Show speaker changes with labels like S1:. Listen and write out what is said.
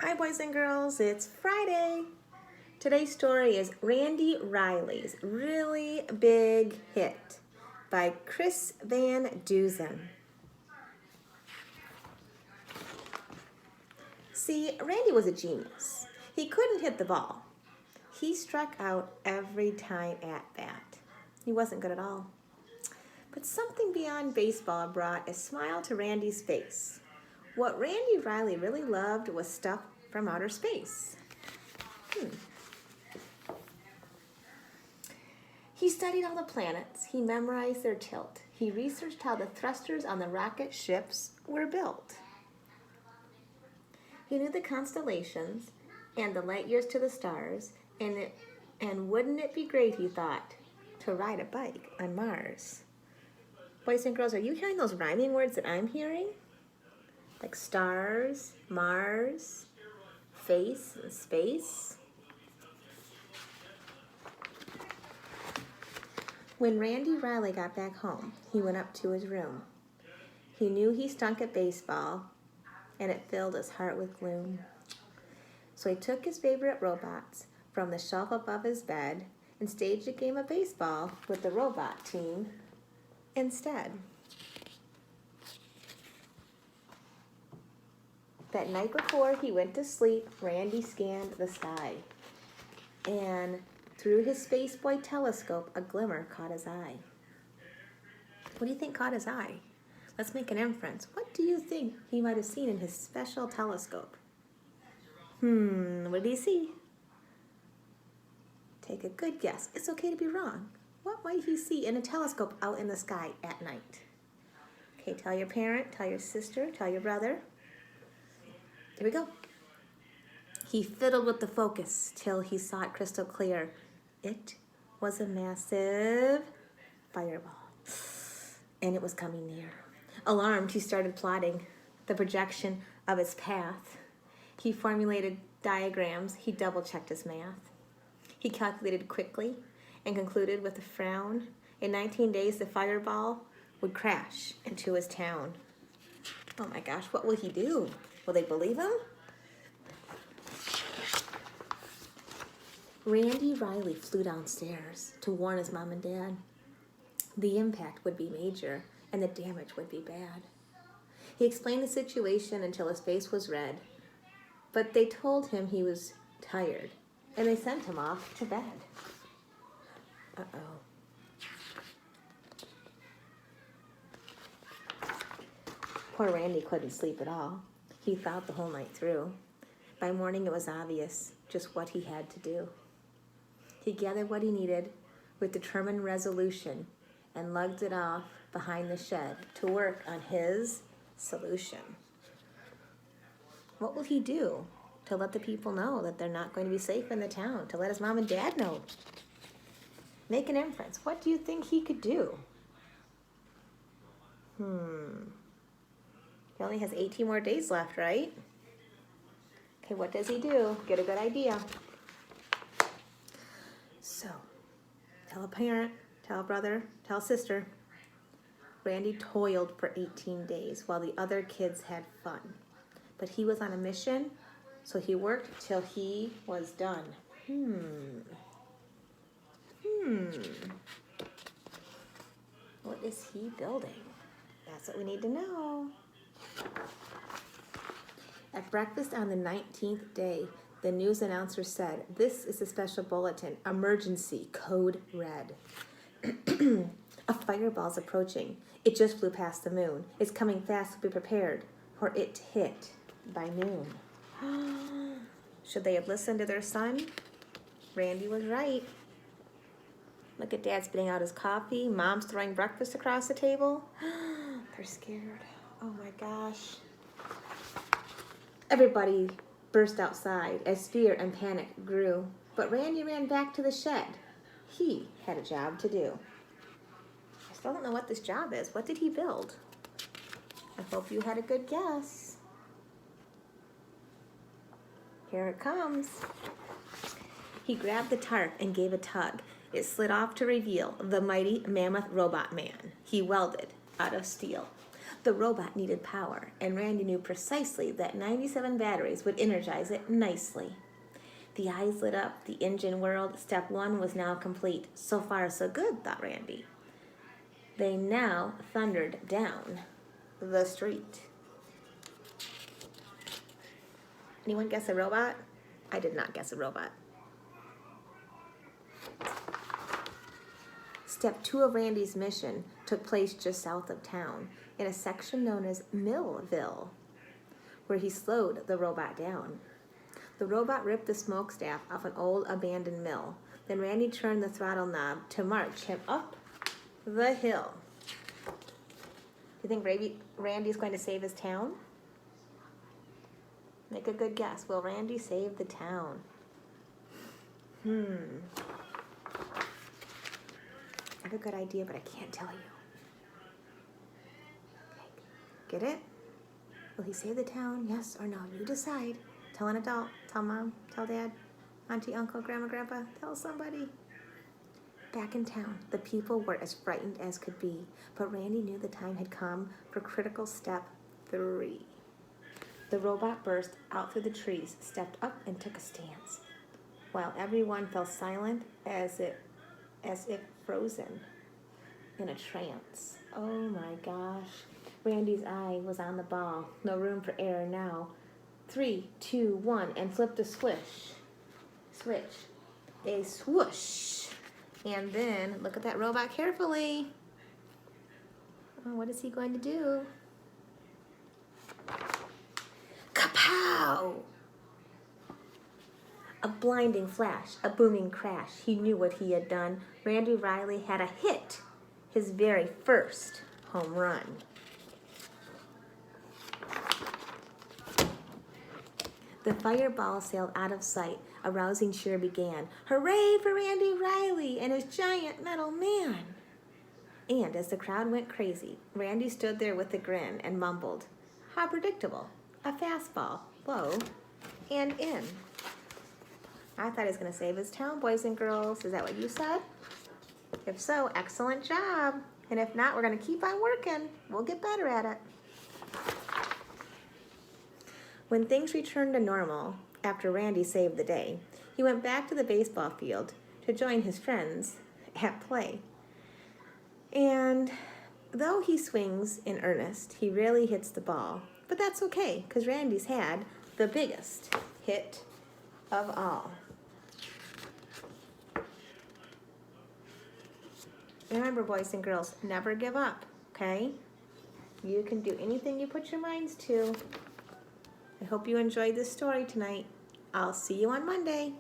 S1: Hi boys and girls, it's Friday. Today's story is Randy Riley's Really Big Hit by Chris Van Dusen. See, Randy was a genius. He couldn't hit the ball. He struck out every time at bat. He wasn't good at all. But something beyond baseball brought a smile to Randy's face. What Randy Riley really loved was stuff from outer space. He studied all the planets. He memorized their tilt. He researched how the thrusters on the rocket ships were built. He knew the constellations and the light years to the stars, and wouldn't it be great, he thought, to ride a bike on Mars. Boys and girls, are you hearing those rhyming words that I'm hearing? Like stars, Mars, face, and space. When Randy Riley got back home, he went up to his room. He knew he stunk at baseball, and it filled his heart with gloom. So he took his favorite robots from the shelf above his bed and staged a game of baseball with the robot team instead. That night before he went to sleep, Randy scanned the sky. And through his spaceboy telescope, a glimmer caught his eye. What do you think caught his eye? Let's make an inference. What do you think he might have seen in his special telescope? What did he see? Take a good guess. It's okay to be wrong. What might he see in a telescope out in the sky at night? Okay, tell your parent, tell your sister, tell your brother. Here we go. He fiddled with the focus till he saw it crystal clear. It was a massive fireball, and it was coming near. Alarmed, he started plotting the projection of its path. He formulated diagrams. He double-checked his math. He calculated quickly and concluded with a frown. In 19 days, the fireball would crash into his town. Oh my gosh, what will he do? Will they believe him? Randy Riley flew downstairs to warn his mom and dad. The impact would be major and the damage would be bad. He explained the situation until his face was red, but they told him he was tired and they sent him off to bed. Uh-oh. Poor Randy couldn't sleep at all. He thought the whole night through. By morning, it was obvious just what he had to do. He gathered what he needed with determined resolution and lugged it off behind the shed to work on his solution. What will he do to let the people know that they're not going to be safe in the town, to let his mom and dad know? Make an inference. What do you think he could do? He only has 18 more days left, right? Okay, what does he do? Get a good idea. So, tell a parent, tell a brother, tell a sister. Randy toiled for 18 days while the other kids had fun. But he was on a mission, so he worked till he was done. What is he building? That's what we need to know. At breakfast on the 19th day, the news announcer said, "This is a special bulletin, emergency, code red. A fireball's approaching. It just flew past the moon. It's coming fast, so be prepared for it to hit by noon." Should they have listened to their son? Randy was right. Look at Dad spitting out his coffee. Mom's throwing breakfast across the table. They're scared. Oh my gosh. Everybody burst outside as fear and panic grew. But Randy ran back to the shed. He had a job to do. I still don't know what this job is. What did he build? I hope you had a good guess. Here it comes. He grabbed the tarp and gave a tug. It slid off to reveal the mighty mammoth robot man he welded out of steel. The robot needed power, and Randy knew precisely that 97 batteries would energize it nicely. The eyes lit up, the engine whirled. Step 1 was now complete. So far, so good, thought Randy. They now thundered down the street. Anyone guess a robot? I did not guess a robot. Step 2 of Randy's mission took place just south of town, in a section known as Millville, where he slowed the robot down. The robot ripped the smokestack off an old abandoned mill. Then Randy turned the throttle knob to march him up the hill. Do you think Randy's going to save his town? Make a good guess. Will Randy save the town? I have a good idea, but I can't tell you. Okay. Get it? Will he save the town? Yes or no? You decide. Tell an adult. Tell mom. Tell dad. Auntie, uncle, grandma, grandpa. Tell somebody. Back in town, the people were as frightened as could be, but Randy knew the time had come for critical step 3. The robot burst out through the trees, stepped up, and took a stance, while everyone fell silent as if frozen in a trance. Oh my gosh. Randy's eye was on the ball. No room for error now. 3, 2, 1, and flip the switch. Switch. A swoosh. And then look at that robot carefully. Oh, what is he going to do? Kapow! A blinding flash, a booming crash. He knew what he had done. Randy Riley had a hit, his very first home run. The fireball sailed out of sight. A rousing cheer began. Hooray for Randy Riley and his giant metal man! And as the crowd went crazy, Randy stood there with a grin and mumbled, how predictable. A fastball, low, and in. I thought he was going to save his town, boys and girls. Is that what you said? If so, excellent job. And if not, we're going to keep on working. We'll get better at it. When things returned to normal, after Randy saved the day, he went back to the baseball field to join his friends at play. And though he swings in earnest, he rarely hits the ball. But that's okay, because Randy's had the biggest hit of all. Remember, boys and girls, never give up, okay? You can do anything you put your minds to. I hope you enjoyed this story tonight. I'll see you on Monday.